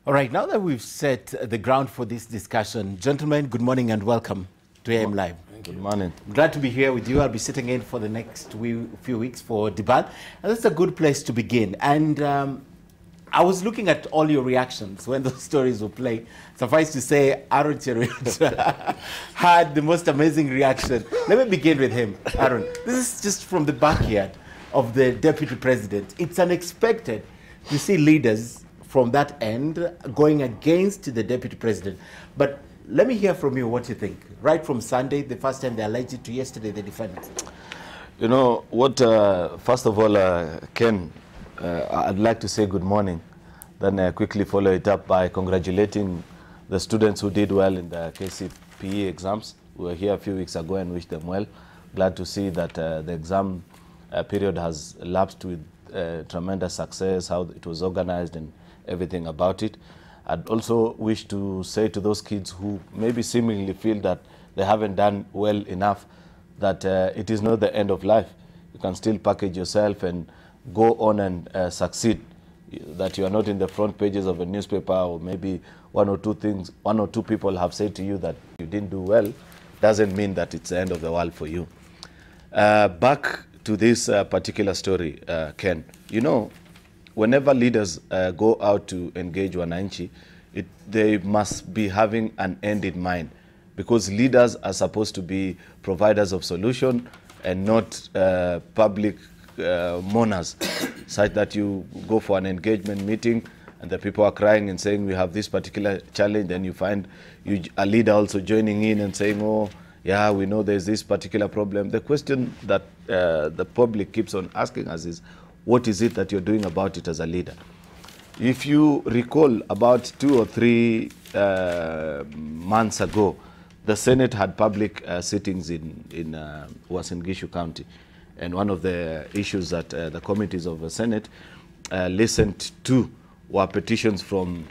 All right, now that we've set the ground for this discussion, gentlemen, good morning and welcome to AM Live. Good morning. Glad to be here with you. I'll be sitting in for the next few weeks for Diban, and that's a good place to begin. And I was looking at all your reactions when those stories were playing. Suffice to say, Aaron Cheruiyot had the most amazing reaction. Let me begin with him. Aaron, this is just from the backyard of the Deputy President. It's unexpected to see leaders from that end going against the Deputy President. But let me hear from you what you think. Right from Sunday, the first time they alleged it, to yesterday, they defended it. You know, what, first of all, Ken, I'd like to say good morning. Then quickly follow it up by congratulating the students who did well in the KCPE exams. We were here a few weeks ago and wished them well. Glad to see that the exam period has elapsed with tremendous success, how it was organized and everything about it. I'd also wish to say to those kids who maybe seemingly feel that they haven't done well enough that it is not the end of life. You can still package yourself and go on and succeed. That you are not in the front pages of a newspaper, or maybe one or two people have said to you that you didn't do well, doesn't mean that it's the end of the world for you. Back to this particular story, Ken, you know, whenever leaders go out to engage Wananchi, they must be having an end in mind, because leaders are supposed to be providers of solution and not public mourners, such that you go for an engagement meeting and the people are crying and saying we have this particular challenge, and you find a leader also joining in and saying, oh, yeah, we know there's this particular problem. The question that the public keeps on asking us is, what is it that you're doing about it as a leader? If you recall, about 2 or 3 months ago, the Senate had public sittings in Uasin Gishu County. And one of the issues that the committees of the Senate listened to were petitions from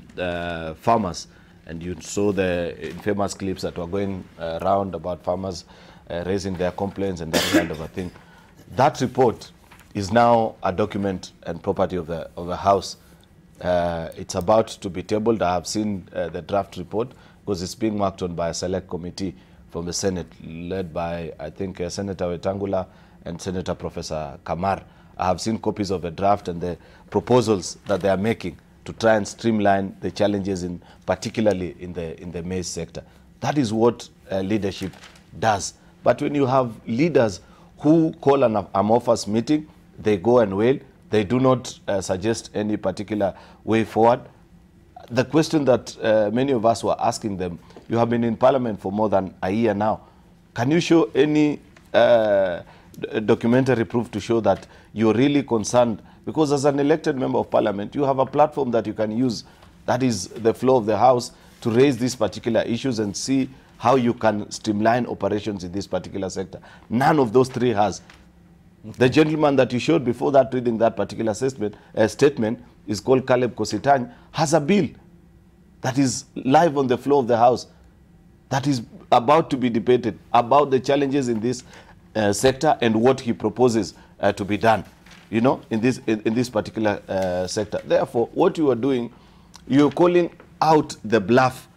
farmers. And you saw the infamous clips that were going around about farmers raising their complaints and that kind of a thing. That report is now a document and property of the House. It's about to be tabled. I have seen the draft report, because it's being worked on by a select committee from the Senate, led by, I think, Senator Wetangula and Senator Professor Kamar. I have seen copies of the draft and the proposals that they are making to try and streamline the challenges, particularly in the maize sector. That is what leadership does. But when you have leaders who call an amorphous meeting, they go and wail, they do not suggest any particular way forward. The question that many of us were asking them, you have been in Parliament for more than a year now. Can you show any documentary proof to show that you're really concerned? Because as an elected member of Parliament, you have a platform that you can use, that is the floor of the House, to raise these particular issues and see how you can streamline operations in this particular sector. None of those three has. The gentleman that you showed before that reading that particular statement is called Caleb Kositany, has a bill that is live on the floor of the House that is about to be debated about the challenges in this sector and what he proposes to be done, you know, in this particular sector. Therefore, what you are doing, you're calling out the bluff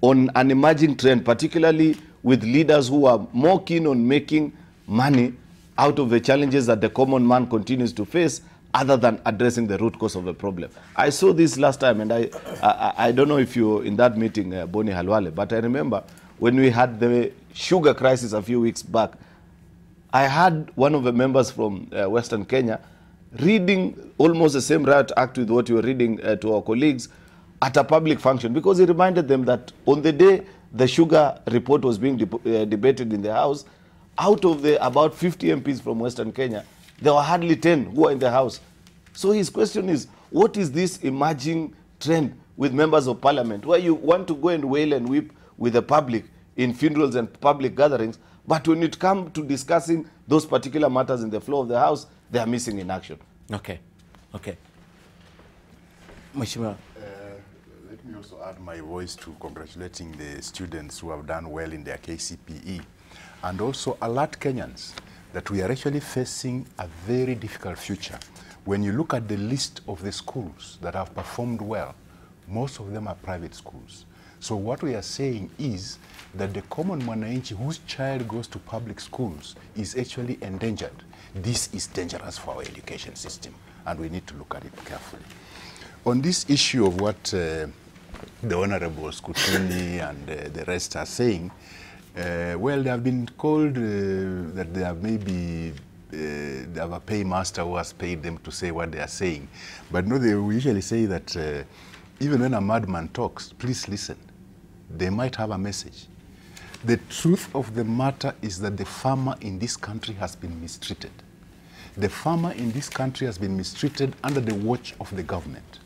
on an emerging trend, particularly with leaders who are more keen on making money out of the challenges that the common man continues to face, other than addressing the root cause of the problem. I saw this last time, and I don't know if you were in that meeting, Boni Halwale, but I remember when we had the sugar crisis a few weeks back, I had one of the members from Western Kenya reading almost the same riot act with what you were reading to our colleagues at a public function, because he reminded them that on the day the sugar report was being debated in the House, out of the about 50 MPs from Western Kenya, there were hardly 10 who were in the House. So his question is, what is this emerging trend with members of Parliament, where you want to go and wail and weep with the public in funerals and public gatherings, but when it comes to discussing those particular matters in the floor of the House, they are missing in action? Okay. Mheshimiwa. Let me also add my voice to congratulating the students who have done well in their KCPE, and also alert Kenyans that we are actually facing a very difficult future. When you look at the list of the schools that have performed well, most of them are private schools. So what we are saying is that the common mwananchi whose child goes to public schools is actually endangered. This is dangerous for our education system, and we need to look at it carefully. On this issue of what the Honorable Skutuni and the rest are saying, well, they have been called that they have maybe they have a paymaster who has paid them to say what they are saying. But no, they usually say that even when a madman talks, please listen. They might have a message. The truth of the matter is that the farmer in this country has been mistreated. The farmer in this country has been mistreated under the watch of the government.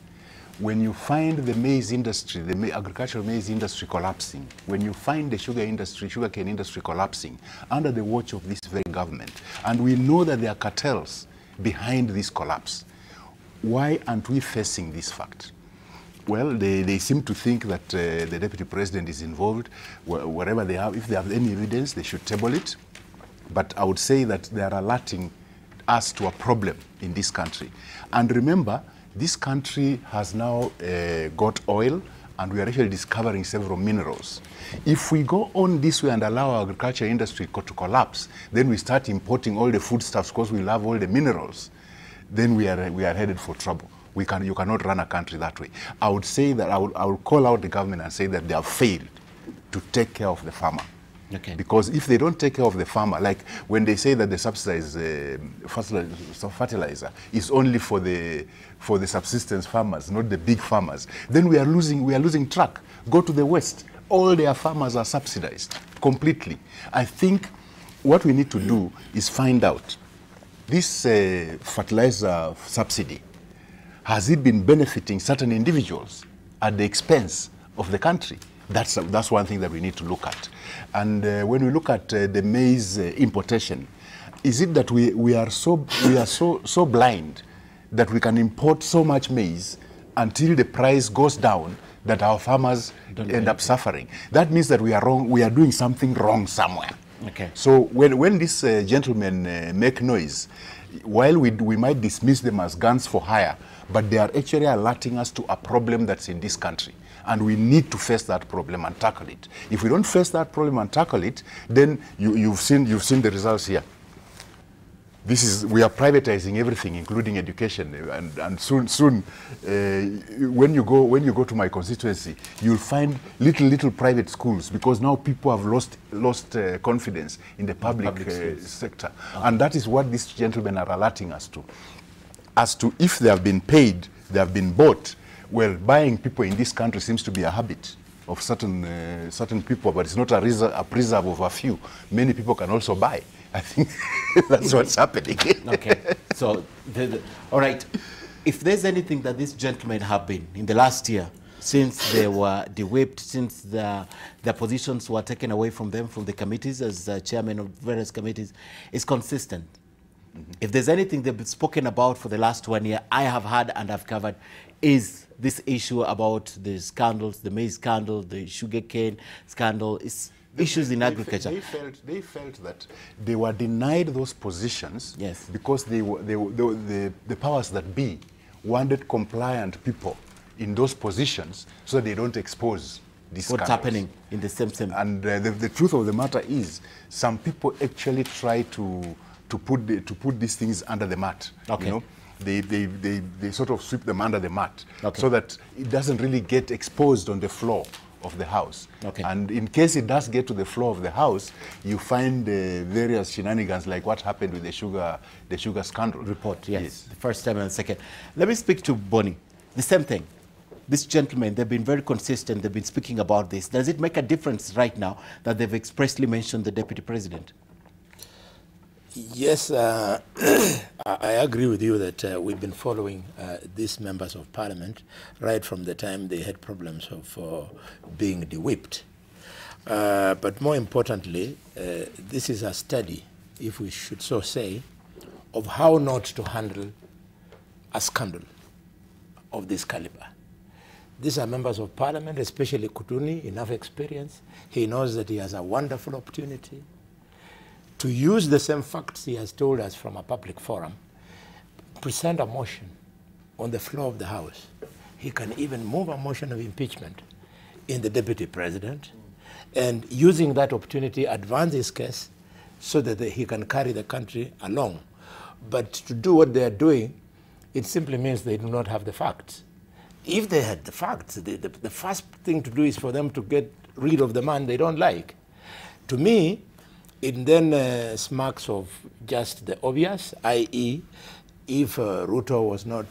When you find the maize industry, the agricultural maize industry collapsing, when you find the sugarcane industry collapsing under the watch of this very government, and we know that there are cartels behind this collapse, why aren't we facing this fact? Well, they seem to think that the Deputy President is involved. Wherever they have, if they have any evidence, they should table it. But I would say that they are alerting us to a problem in this country. And remember, this country has now got oil, and we are actually discovering several minerals. If we go on this way and allow our agriculture industry to collapse, then we start importing all the foodstuffs because we love all the minerals, then we are headed for trouble. You cannot run a country that way. I would say that I would call out the government and say that they have failed to take care of the farmer. Okay. Because if they don't take care of the farmer, like when they say that the subsidized fertilizer is only for the subsistence farmers, not the big farmers, then we are losing track. Go to the West. All their farmers are subsidized completely. I think what we need to do is find out this fertilizer subsidy, has it been benefiting certain individuals at the expense of the country? That's one thing that we need to look at. And when we look at the maize importation, is it that we are so blind that we can import so much maize until the price goes down that our farmers end up suffering? That means that we are wrong. We are doing something wrong somewhere. Okay. So when these gentlemen make noise, while we might dismiss them as guns for hire, but they are actually alerting us to a problem that's in this country. And we need to face that problem and tackle it. If we don't face that problem and tackle it, then you've seen the results here. We are privatizing everything, including education, and soon when you go to my constituency, you'll find little private schools, because now people have lost confidence in the public sector, and that is what these gentlemen are alerting us to. As to if they have been paid, they have been bought. Well, buying people in this country seems to be a habit of certain people, but it's not a preserve of a few. Many people can also buy. I think that's what's happening. Okay. So, all right. If there's anything that these gentlemen have been in the last year, since they were de-whipped, since their positions were taken away from them from the committees as chairman of various committees, is consistent. Mm-hmm. If there's anything they've spoken about for the last 1 year, I have heard and I've covered, is this issue about the scandals, the maize scandal, the sugarcane scandal, issues in agriculture. They felt that they were denied those positions, yes, because the powers that be wanted compliant people in those positions so they don't expose these what's happening in the same. And the truth of the matter is, some people actually try to put these things under the mat. Okay. You know? They sort of sweep them under the mat, okay, so that it doesn't really get exposed on the floor of the House. Okay. And in case it does get to the floor of the House, you find various shenanigans like what happened with the sugar scandal. Report, yes. The first time and the second. Let me speak to Bonnie. The same thing. These gentlemen, they've been very consistent. They've been speaking about this. Does it make a difference right now that they've expressly mentioned the Deputy President? Yes, I agree with you that we've been following these members of Parliament right from the time they had problems of being de-whipped. But more importantly, this is a study, if we should so say, of how not to handle a scandal of this caliber. These are members of Parliament, especially Kutuni, enough experience. He knows that he has a wonderful opportunity to use the same facts he has told us from a public forum, present a motion on the floor of the House. he can even move a motion of impeachment in the Deputy President and using that opportunity advance his case so that he can carry the country along. But to do what they are doing, it simply means they do not have the facts. If they had the facts, the first thing to do is for them to get rid of the man they don't like. To me, it then smacks of just the obvious, i.e., if Ruto was not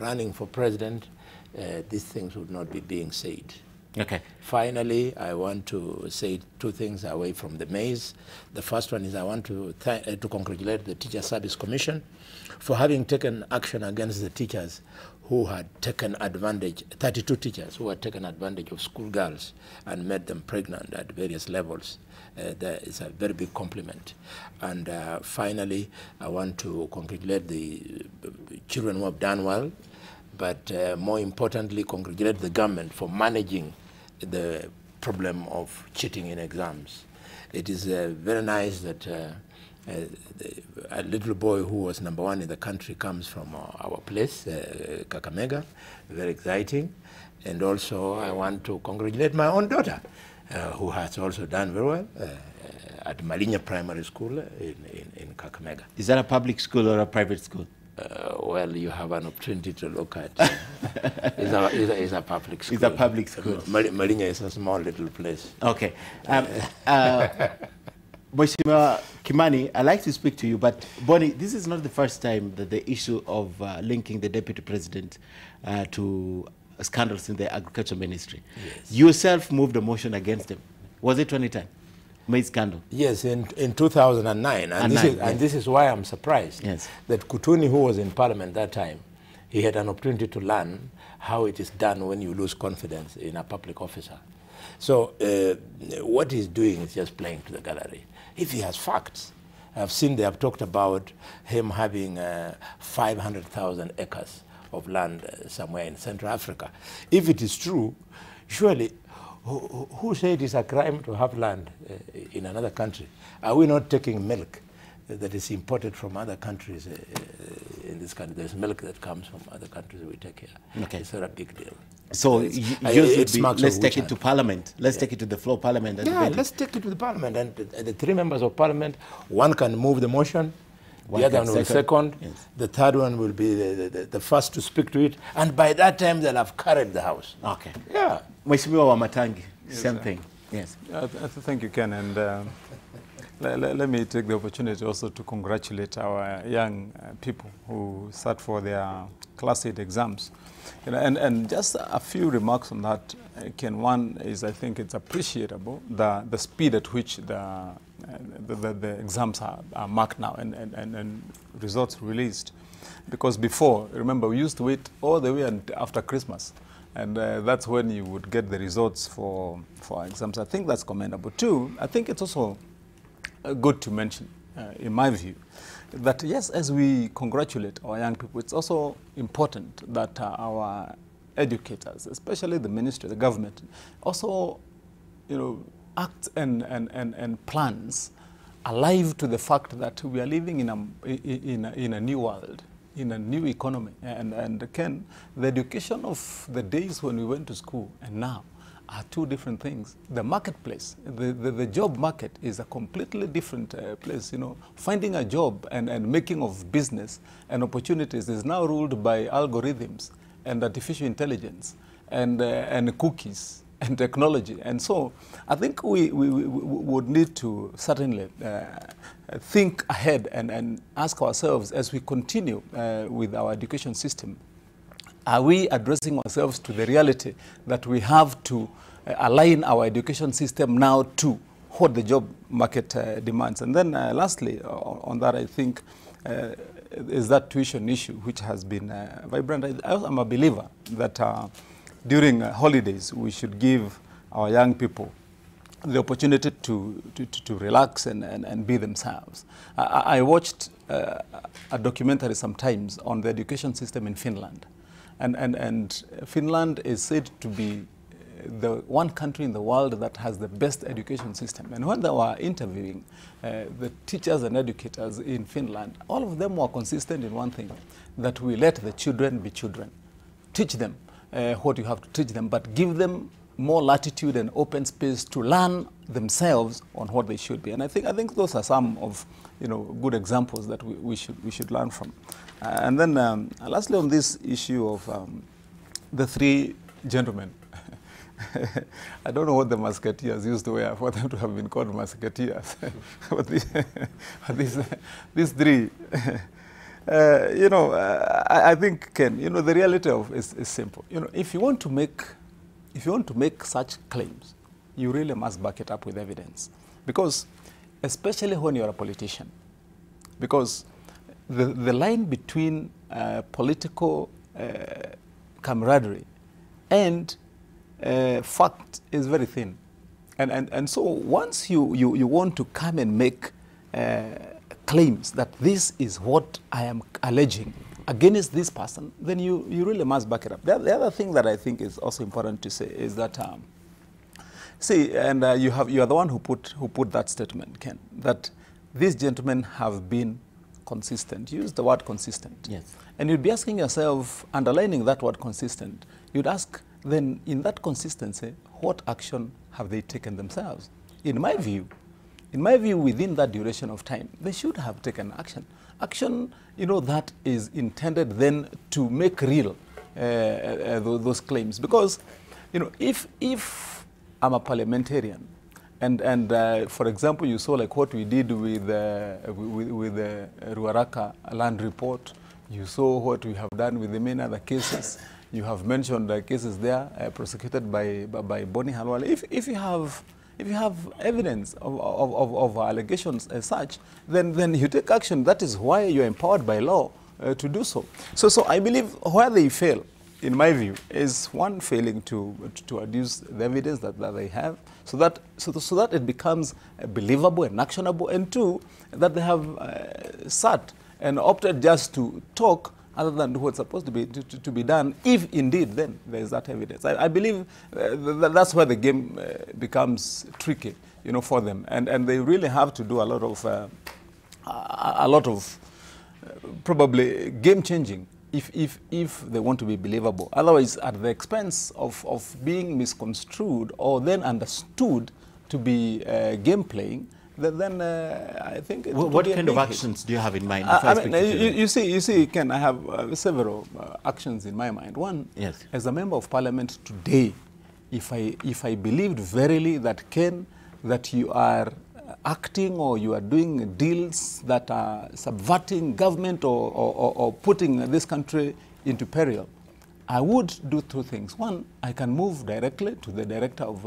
running for president, these things would not be being said. Okay. Finally, I want to say two things away from the maize. The first one is I want to congratulate the Teacher Service Commission for having taken action against the teachers who had taken advantage, 32 teachers who had taken advantage of schoolgirls and made them pregnant at various levels. That is a very big compliment. And finally, I want to congratulate the children who have done well, but more importantly, congratulate the government for managing the problem of cheating in exams. It is very nice that a little boy who was #1 in the country comes from our place, Kakamega, very exciting. And also I want to congratulate my own daughter, who has also done very well at Malinya Primary School in Kakamega. Is that a public school or a private school? Well, you have an opportunity to look at. It's a public school. It's a public school. Malinya is a small little place. Okay. Mheshimiwa Kimani, I'd like to speak to you, but Bonnie, this is not the first time that the issue of linking the Deputy President to scandals in the Agriculture Ministry. Yes. You yourself moved a motion against him. Was it 2010? Maize scandal? Yes, in 2009. And this is why I'm surprised that Kutuni, who was in Parliament that time, he had an opportunity to learn how it is done when you lose confidence in a public officer. So what he's doing is just playing to the gallery. If he has facts, I've seen they have talked about him having 500,000 acres of land somewhere in Central Africa. If it is true, surely, who said it's a crime to have land in another country? Are we not taking milk that is imported from other countries in this country? There's milk that comes from other countries that we take here. Okay. It's not a big deal. So let's take it to Parliament. Let's take it to the floor of Parliament. And let's take it to the Parliament. And the 3 members of Parliament, one can move the motion, the other one will second, the third one will be the first to speak to it, and by that time they'll have carried the House. Okay. Yeah. Mheshimiwa Wamatangi, same thing. Yes. Thank you, Ken. And let me take the opportunity also to congratulate our young people who sat for their Class 8 exams. You know, and just a few remarks on that, Ken. One is, I think it's appreciable the speed at which the exams are marked now and results released. Because before, remember, we used to wait all the way after Christmas. And that's when you would get the results for exams. I think that's commendable. Two, I think it's also good to mention, in my view, that yes, as we congratulate our young people, it's also important that our educators, especially the ministry, the government, also, you know, act and plans alive to the fact that we are living in a new world, in a new economy. And Ken, the education of the days when we went to school and now are two different things. The marketplace, the job market is a completely different place. You know, finding a job and making of business and opportunities is now ruled by algorithms and artificial intelligence and cookies and technology. And so I think we would need to certainly think ahead and ask ourselves as we continue with our education system, are we addressing ourselves to the reality that we have to align our education system now to what the job market demands? And then lastly, on that, I think, is that tuition issue, which has been vibrant. I'm a believer that during holidays, we should give our young people the opportunity to relax and be themselves. I watched a documentary sometimes on the education system in Finland. And Finland is said to be the one country in the world that has the best education system. And when they were interviewing the teachers and educators in Finland, all of them were consistent in one thing, that we let the children be children, teach them. what you have to teach them, but give them more latitude and open space to learn themselves on what they should be. And I think those are some of good examples that we should learn from. And then lastly, on this issue of the three gentlemen, I don't know what the musketeers used to wear for them to have been called musketeers. But these three, I think, Ken, the reality of is simple. If you want to make such claims, you really must back it up with evidence, because especially when you're a politician, because the line between political camaraderie and fact is very thin, and so once you want to come and make claims that this is what I am alleging against this person, then you really must back it up. The other thing that I think is also important to say is that see, and you are the one who put that statement, Ken, that these gentlemen have been consistent. Use the word consistent. Yes. And you'd be asking yourself, underlining that word consistent, you'd ask, then in that consistency, what action have they taken themselves? In my view, within that duration of time, they should have taken action. Action, that is intended then to make real those claims. Because, if I'm a parliamentarian, and for example, you saw like what we did with the Ruaraka land report, you saw what we have done with the many other cases. You have mentioned cases there prosecuted by Boni Halwale. If you have evidence of allegations as such, then you take action. That is why you're empowered by law to do so. So I believe where they fail, in my view, is one, failing to adduce the evidence that they have, so that it becomes believable and actionable, and two, that they have sat and opted just to talk other than what's supposed to be done, if indeed then there is that evidence. I believe that's where the game becomes tricky, for them, and they really have to do a lot of probably game changing if they want to be believable. Otherwise, at the expense of being misconstrued or then understood to be game playing, then I think what kind of actions do you have in mind? You see, Ken, I have several actions in my mind. One, yes, as a member of parliament today, if I believed verily that, Ken, that you are acting or you are doing deals that are subverting government or putting this country into peril, I would do two things. One, I can move directly to the Director of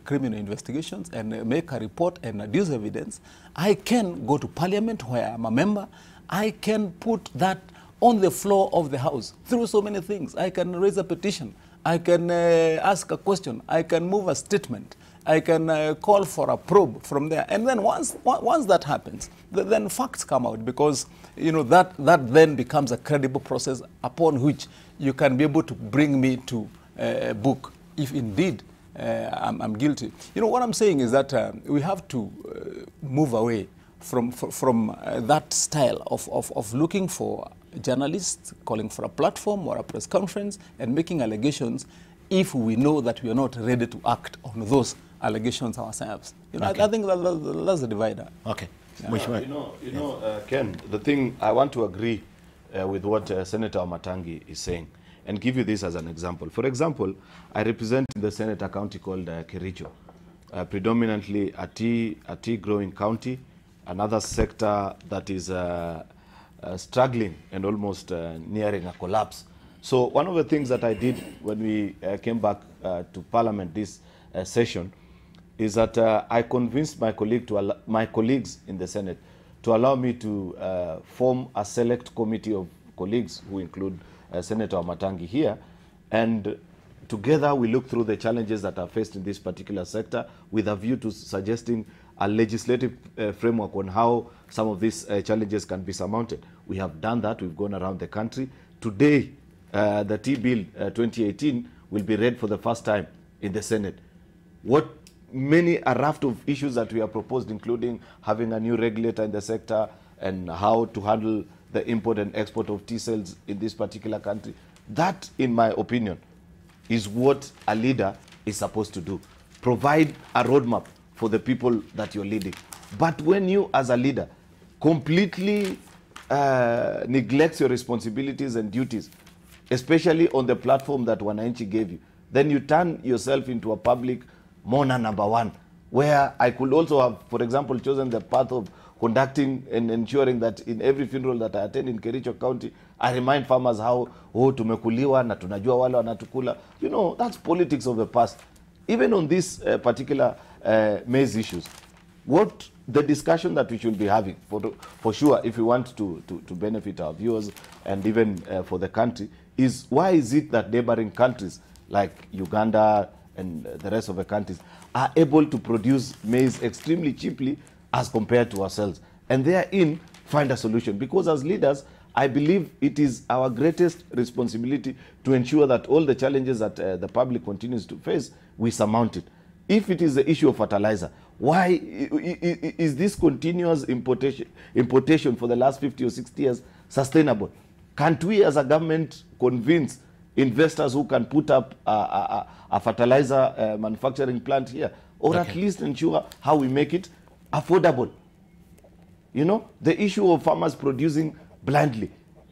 Criminal Investigations and make a report and adduce evidence. I can go to Parliament, where I'm a member. I can put that on the floor of the House through so many things. I can raise a petition. I can ask a question. I can move a statement. I can call for a probe from there. And then once that happens, then facts come out, because that then becomes a credible process upon which you can be able to bring me to book if indeed I'm guilty. What I'm saying is that we have to move away from that style of looking for journalists, calling for a platform or a press conference and making allegations if we know that we are not ready to act on those allegations ourselves. Okay. I think that's the divider. Okay. Yeah. Ken, the thing, I want to agree with what Senator Matangi is saying and give you this as an example. For example, I represent in the Senate a county called Kericho, predominantly a tea growing county, another sector that is struggling and almost nearing a collapse. So one of the things that I did when we came back to Parliament this session is that I convinced my colleagues in the Senate to allow me to form a select committee of colleagues who include Senator Matangi here, and together we look through the challenges that are faced in this particular sector with a view to suggesting a legislative framework on how some of these challenges can be surmounted. We have done that. We've gone around the country. Today, the Tea Bill 2018 will be read for the first time in the Senate. Many a raft of issues that we have proposed, including having a new regulator in the sector and how to handle the import and export of tea sales in this particular country. That, in my opinion, is what a leader is supposed to do. Provide a roadmap for the people that you're leading. But when you, as a leader, completely neglects your responsibilities and duties, especially on the platform that Wananchi gave you, then you turn yourself into a public mourner number one, where I could also have, for example, chosen the path of conducting and ensuring that in every funeral that I attend in Kericho County, I remind farmers how, oh, tumekuliwa na tunajua wale wanatukula. You know, that's politics of the past. Even on this particular maize issues, what the discussion that we should be having, for sure, if we want to benefit our viewers and even for the country, is why is it that neighboring countries like Uganda and the rest of the countries are able to produce maize extremely cheaply as compared to ourselves, and therein find a solution? Because as leaders, I believe it is our greatest responsibility to ensure that all the challenges that the public continues to face, we surmount it. If it is the issue of fertilizer, why is this continuous importation for the last 50 or 60 years sustainable? Can't we as a government convince investors who can put up a fertilizer manufacturing plant here, or at least ensure how we make it affordable? You know, the issue of farmers producing blindly,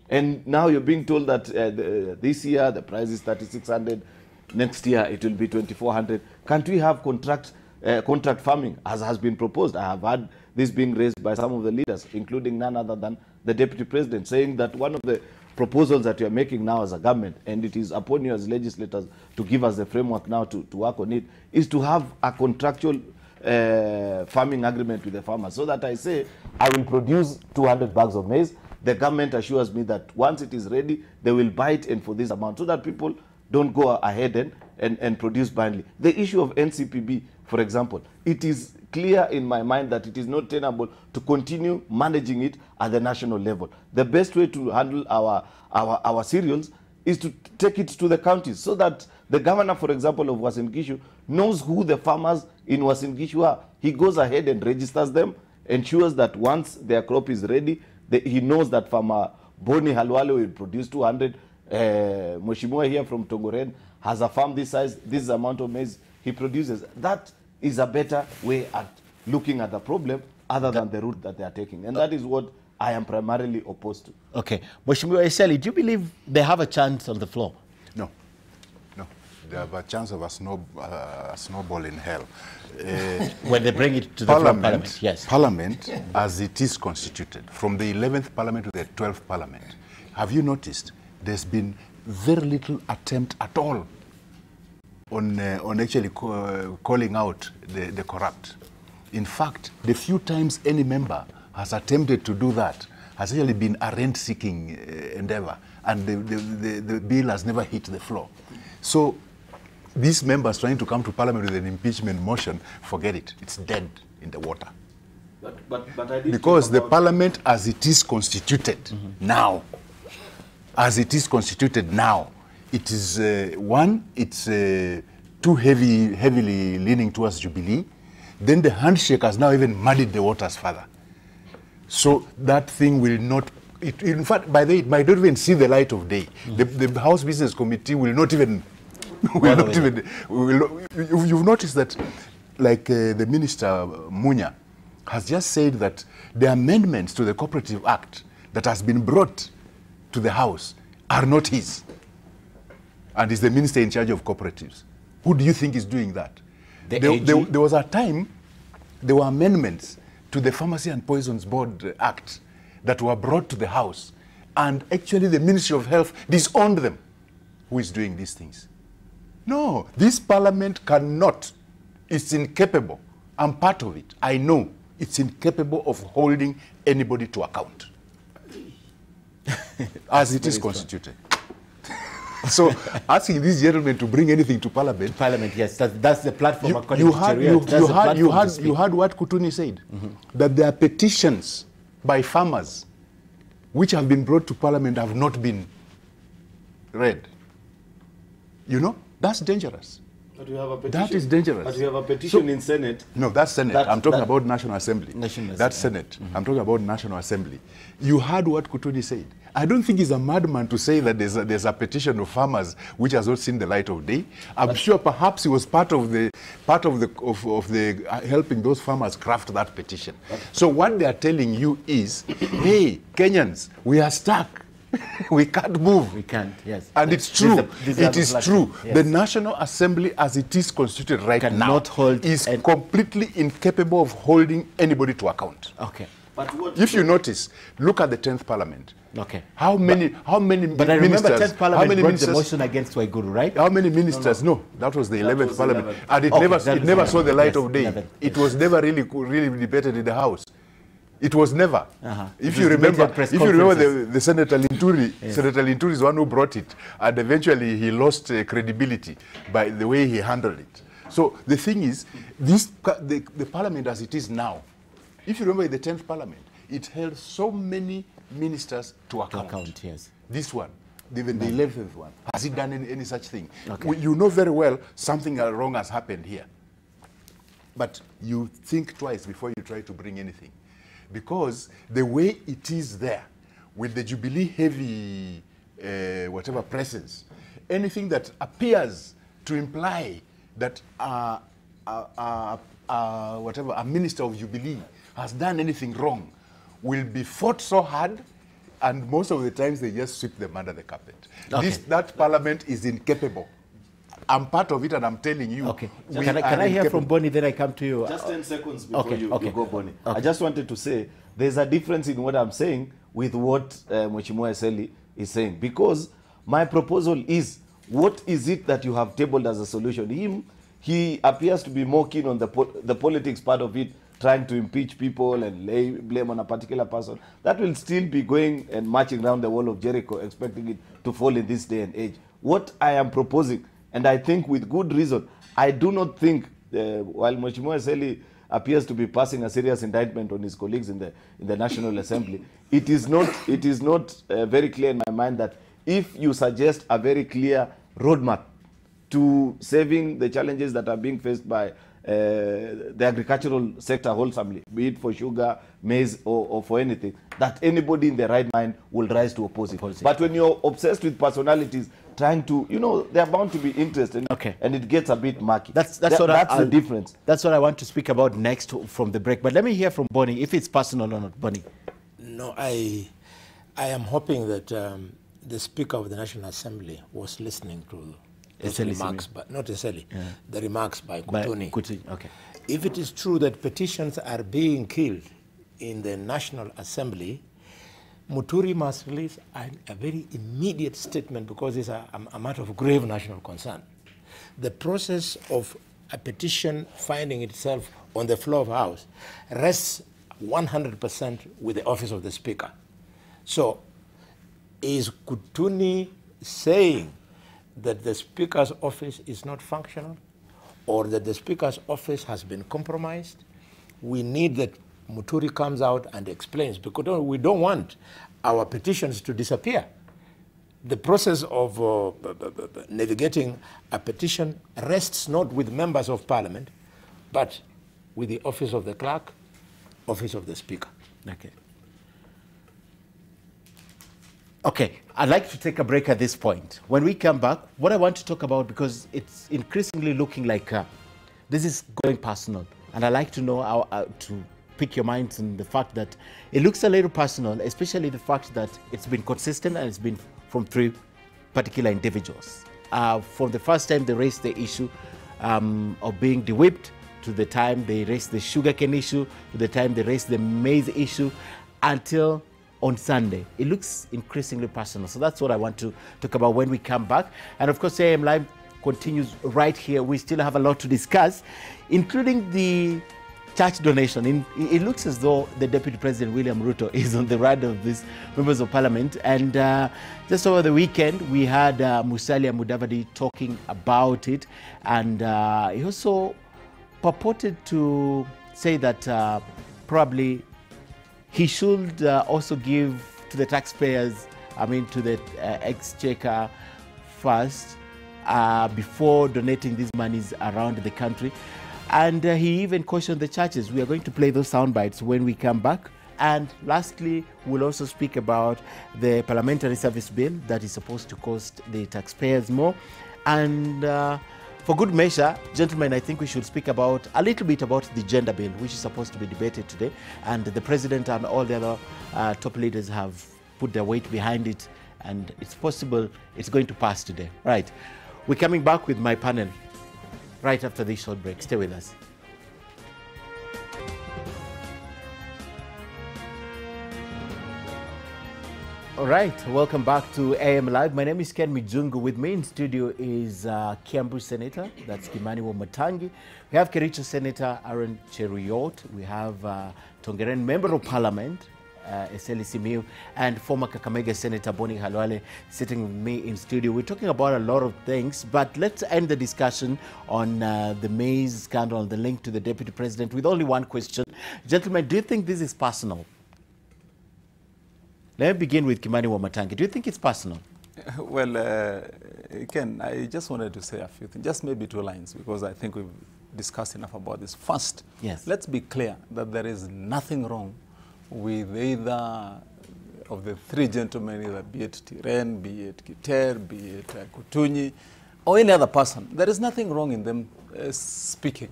and now you're being told that this year the price is 3,600, next year it will be 2,400. Can't we have contract farming as has been proposed? I have had this being raised by some of the leaders, including none other than the Deputy President, saying that one of the proposals that you are making now as a government, and it is upon you as legislators to give us the framework now to work on it, is to have a contractual farming agreement with the farmers, so that I say, I will produce 200 bags of maize. The government assures me that once it is ready, they will buy it and for this amount, so that people don't go ahead and produce blindly. The issue of NCPB, for example, it is clear in my mind that it is not tenable to continue managing it at the national level. The best way to handle our cereals is to take it to the counties, so that the governor, for example, of Uasin Gishu knows who the farmers in Uasin Gishu are. He goes ahead and registers them, ensures that once their crop is ready, he knows that farmer Boni Halwale will produce 200. Mheshimiwa here from Tongoren has a farm this size, this is the amount of maize he produces. That is a better way at looking at the problem other than the route that they are taking. And that is what I am primarily opposed to. Okay. Mheshimiwa Eseli, do you believe they have a chance on the floor? No. No. They have a chance of a snowball in hell. When they bring it to the floor of Parliament, yes. Parliament, as it is constituted, from the 11th Parliament to the 12th Parliament, have you noticed there's been very little attempt at all on actually calling out the corrupt? In fact, the few times any member has attempted to do that has actually been a rent-seeking endeavor, and the bill has never hit the floor. So these members trying to come to Parliament with an impeachment motion, forget it. It's dead in the water. But I did, because the Parliament, as it is constituted now, as it is constituted now, it is it's too heavily leaning towards Jubilee. Then the handshake has now even muddied the waters further. So that thing will not, in fact, by then it might not even see the light of day. The House Business Committee will not even, you've noticed that, like the Minister Munya has just said that the amendments to the Cooperative Act that has been brought to the House are not his. And he's the minister in charge of cooperatives. Who do you think is doing that? There was a time, there were amendments to the Pharmacy and Poisons Board Act that were brought to the House, and actually the Ministry of Health disowned them. Who is doing these things? No, this Parliament cannot, it's incapable. I'm part of it. I know it's incapable of holding anybody to account as it is constituted. So asking these gentlemen to bring anything to Parliament. Yes, that's the platform. You heard what Kutuni said, that there are petitions by farmers which have been brought to Parliament have not been read. You know, that's dangerous. But we have a petition. That is dangerous. But we have a petition in Senate. No, that's Senate. I'm talking about National Assembly. That's Senate. I'm talking about National Assembly. You heard what Kutuni said. I don't think he's a madman to say that there's a petition of farmers which has not seen the light of day. I'm sure perhaps he was part of the helping those farmers craft that petition. So what they are telling you is, hey, Kenyans, we are stuck. We can't move. We can't, yes. And it's true. It is true. Yes. The National Assembly, as it is constituted right now, is completely incapable of holding anybody to account. Okay. But what If you notice, look at the 10th Parliament. Okay. How many But I remember ministers? 10th Parliament brought the motion against Waiguru, right? How many ministers? No, that was the 11th was Parliament. 11th. And it Okay, never saw the light yes, of day. 11th, It was never really debated in the House. It was never. If It you was debated remember, at press if you remember conferences. the Senator Linturi, Senator Linturi is one who brought it, and eventually he lost credibility by the way he handled it. So the thing is, the Parliament as it is now, if you remember in the 10th Parliament, it held so many ministers to account. Yes. This one, even the 11th one, has it done any such thing? Okay. You know very well something wrong has happened here. But you think twice before you try to bring anything. Because the way it is there, with the Jubilee heavy whatever presence, anything that appears to imply that whatever a minister of Jubilee has done anything wrong will be fought so hard, and most of the times they just sweep them under the carpet. Okay. That Parliament is incapable. I'm part of it, and I'm telling you. Okay. Can I hear from Bonnie, then I come to you? Just 10 seconds before Okay, you go, Bonnie. Okay. I just wanted to say there's a difference in what I'm saying with what Mheshimiwa Eseli is saying. Because my proposal is, what is it that you have tabled as a solution? He appears to be more keen on the politics part of it, trying to impeach people and lay blame on a particular person. That will still be going and marching around the wall of Jericho, expecting it to fall in this day and age. What I am proposing, and I think with good reason, I do not think, while Mheshimiwa Eseli appears to be passing a serious indictment on his colleagues in the National Assembly, it is not very clear in my mind that if you suggest a very clear roadmap to saving the challenges that are being faced by the agricultural sector wholesomely, be it for sugar, maize, or for anything, that anybody in their right mind will rise to oppose it. But when you're obsessed with personalities, trying to, they're bound to be interested, and it gets a bit murky. That's the difference. That's what I want to speak about next from the break. But let me hear from Bonnie, if it's personal or not. Bonnie. No, I am hoping that the Speaker of the National Assembly was listening to those remarks, but not Eseli, the remarks by Kutuni. Okay. If it is true that petitions are being killed in the National Assembly, Muturi must release a very immediate statement, because it's a matter of grave national concern. The process of a petition finding itself on the floor of the House rests 100% with the office of the Speaker. So, is Kutuni saying that the Speaker's office is not functional, or that the Speaker's office has been compromised? We need that Muturi comes out and explains, because we don't want our petitions to disappear. The process of navigating a petition rests not with members of Parliament, but with the office of the clerk, office of the Speaker. Okay, I'd like to take a break at this point. When we come back, what I want to talk about, because it's increasingly looking like this is going personal, and I'd like to know how to pick your minds on the fact that it looks a little personal, especially the fact that it's been consistent and it's been from 3 particular individuals. From the first time they raised the issue of being de-whipped, to the time they raised the sugarcane issue, to the time they raised the maize issue, until on Sunday. It looks increasingly personal. So that's what I want to talk about when we come back. And of course, AM Live continues right here. We still have a lot to discuss, including the church donation. It looks as though the Deputy President William Ruto is on the radar of these members of Parliament. And just over the weekend, we had Musalia Mudavadi talking about it. And he also purported to say that probably he should also give to the taxpayers, to the exchequer first, before donating these monies around the country. And he even cautioned the churches. We are going to play those sound bites when we come back. And lastly, we'll also speak about the Parliamentary Service Bill that is supposed to cost the taxpayers more. And for good measure, gentlemen, I think we should speak about a little bit about the gender bill, which is supposed to be debated today. And the president and all the other top leaders have put their weight behind it, and it's possible it's going to pass today. Right. We're coming back with my panel right after this short break. Stay with us. All right, welcome back to AM Live. My name is Ken Mijungu. With me in studio is Kiambu Senator, that's Kimani Wamatangi. We have Kericho Senator Aaron Cheruyot. We have Tongeren Member of Parliament, Eseli Simiu, and former Kakamega Senator Boni Halwale sitting with me in studio. We're talking about a lot of things, but let's end the discussion on the maize scandal, the link to the Deputy President, with only one question. Gentlemen, do you think this is personal? Let me begin with Kimani Wamatangi. Do you think it's personal? Well, Ken, I just wanted to say a few things, just maybe 2 lines, because I think we've discussed enough about this. First, yes, let's be clear that there is nothing wrong with either of the 3 gentlemen, either be it Tiren, be it Kiter, be it Kutunyi, or any other person. There is nothing wrong in them speaking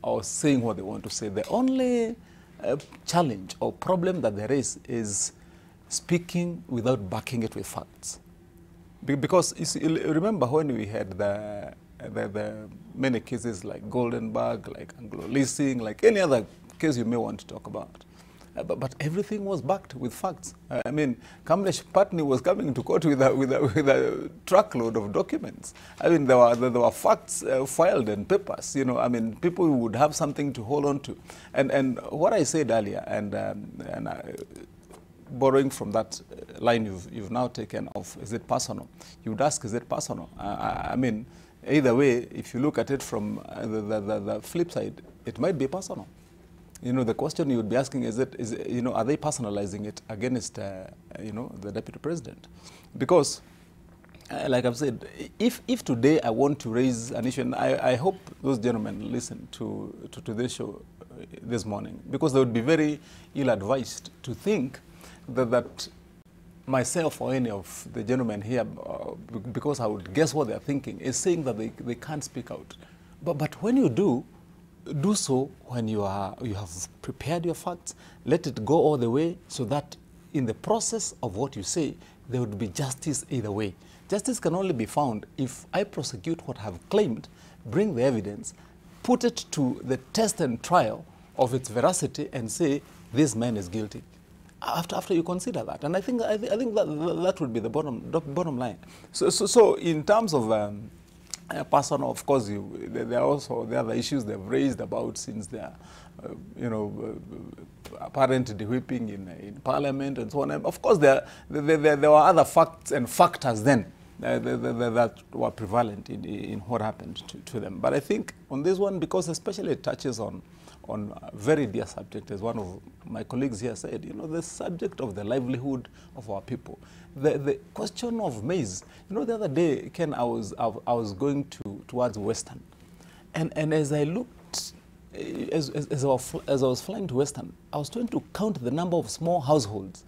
or saying what they want to say. The only challenge or problem that there is speaking without backing it with facts. Because you see, remember when we had the many cases like Goldenberg, like Anglo-Leasing, like any other case you may want to talk about. But everything was backed with facts. I mean, Kamlesh Patni was coming to court with a truckload of documents. I mean, there were facts filed and papers. You know, I mean, people would have something to hold on to. And what I said earlier, borrowing from that line you've now taken of, is it personal? You would ask, is it personal? I mean, either way, if you look at it from the flip side, it might be personal. You know, the question you would be asking is, you know, are they personalizing it against, you know, the Deputy President? Because, like I've said, if today I want to raise an issue, and I hope those gentlemen listen to this show this morning, because they would be very ill-advised to think that myself or any of the gentlemen here, because I would guess what they're thinking, is saying that they can't speak out. But when you do so when you have prepared your facts, let it go all the way, so that in the process of what you say, there would be justice either way. Justice can only be found if I prosecute what I've claimed, bring the evidence, put it to the test and trial of its veracity, and say, this man is guilty. After you consider that, and I think that would be the bottom line. So in terms of personal, of course, there are also the other issues they've raised about, since their you know, apparent de-whipping in Parliament and so on. And of course, there were other facts and factors then that were prevalent in what happened to them. But I think on this one, because especially it touches on a very dear subject, as one of my colleagues here said, you know, the subject of the livelihood of our people. The question of maize. You know, the other day, Ken, I was going towards Western, and as I looked, as I was flying to Western, I was trying to count the number of small households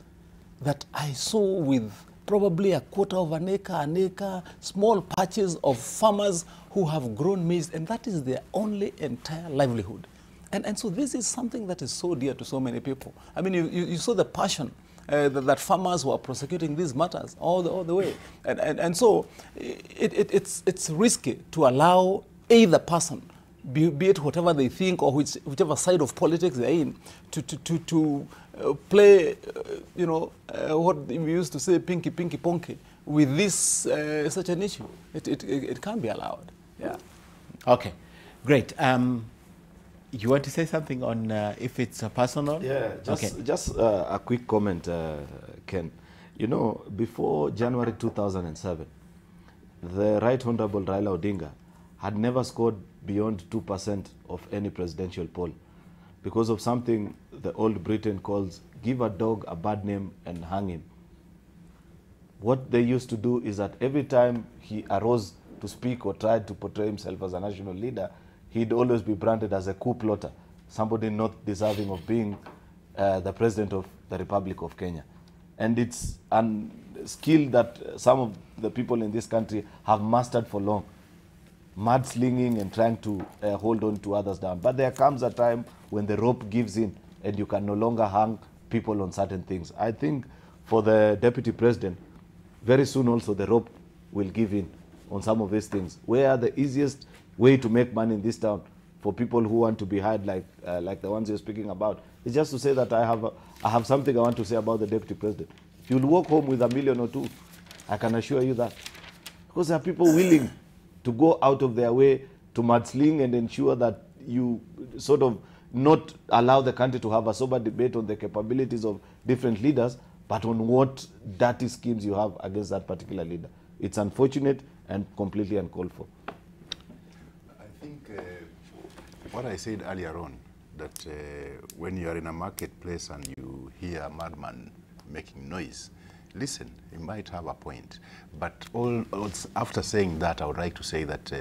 that I saw with probably a quarter of an acre, small patches of farmers who have grown maize, and that is their only entire livelihood. And so this is something that is so dear to so many people. I mean, you saw the passion that farmers were prosecuting these matters all the way. And so it's risky to allow either person, be it whatever they think or whichever side of politics they're in, to play, you know, what we used to say, pinky ponky, with this such an issue. It can't be allowed. Yeah. Okay, great. You want to say something on if it's personal? Yeah, just a quick comment, Ken. You know, before January 2007, the Right Honorable Raila Odinga had never scored beyond 2% of any presidential poll because of something the old Britain calls give a dog a bad name and hang him. What they used to do is that every time he arose to speak or tried to portray himself as a national leader, he'd always be branded as a coup plotter, somebody not deserving of being the President of the Republic of Kenya. And it's a skill that some of the people in this country have mastered for long, mudslinging and trying to hold on to others down. But there comes a time when the rope gives in and you can no longer hang people on certain things. I think for the Deputy President, very soon also the rope will give in on some of these things. Where the easiest way to make money in this town for people who want to be hired like the ones you're speaking about is just to say that I have something I want to say about the Deputy President. You'll walk home with $1 million or $2 million. I can assure you that. Because there are people willing to go out of their way to mudsling and ensure that you sort of not allow the country to have a sober debate on the capabilities of different leaders, but on what dirty schemes you have against that particular leader. It's unfortunate and completely uncalled for. I think what I said earlier on, that when you are in a marketplace and you hear a madman making noise, listen, he might have a point. But after saying that, I would like to say that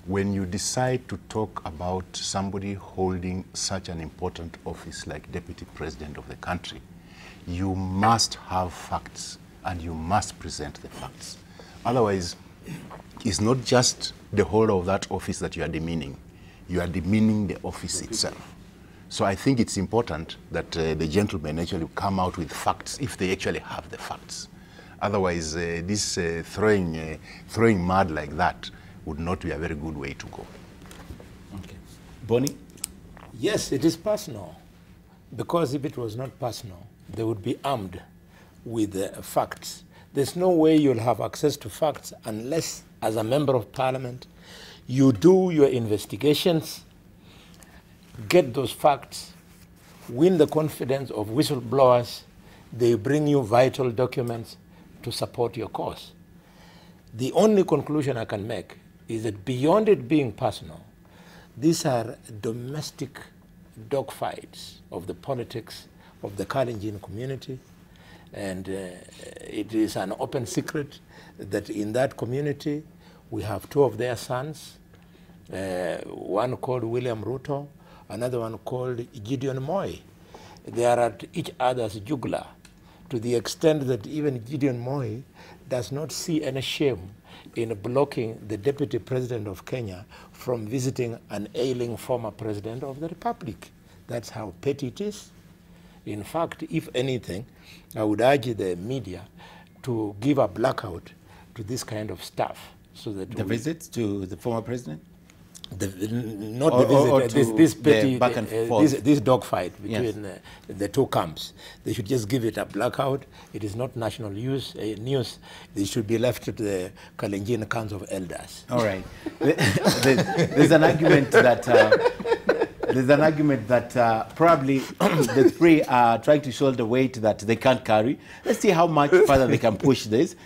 when you decide to talk about somebody holding such an important office like Deputy President of the country, you must have facts and you must present the facts. Otherwise, it's not just the holder of that office that you are demeaning. You are demeaning the office itself. So I think it's important that the gentlemen actually come out with facts if they actually have the facts. Otherwise, this throwing mud like that would not be a very good way to go. Okay. Bonnie? Yes, it is personal. Because if it was not personal, they would be armed with facts. There's no way you'll have access to facts unless, as a member of parliament, you do your investigations, get those facts, win the confidence of whistleblowers, they bring you vital documents to support your cause. The only conclusion I can make is that beyond it being personal, these are domestic dogfights of the politics of the Kalenjin community, and it is an open secret that in that community we have two of their sons, one called William Ruto, another one called Gideon Moi. They are at each other's jugular to the extent that even Gideon Moi does not see any shame in blocking the Deputy President of Kenya from visiting an ailing former President of the Republic. That's how petty it is. In fact, if anything, I would urge the media to give a blackout to this kind of stuff. So that the visits to the former president? This petty, back and forth. This dogfight between Yes. the two camps. They should just give it a blackout. It is not national news. It should be left to the Kalenjin Council of Elders. All right. There's an argument that probably the three are trying to shoulder weight that they can't carry. Let's see how much further they can push this.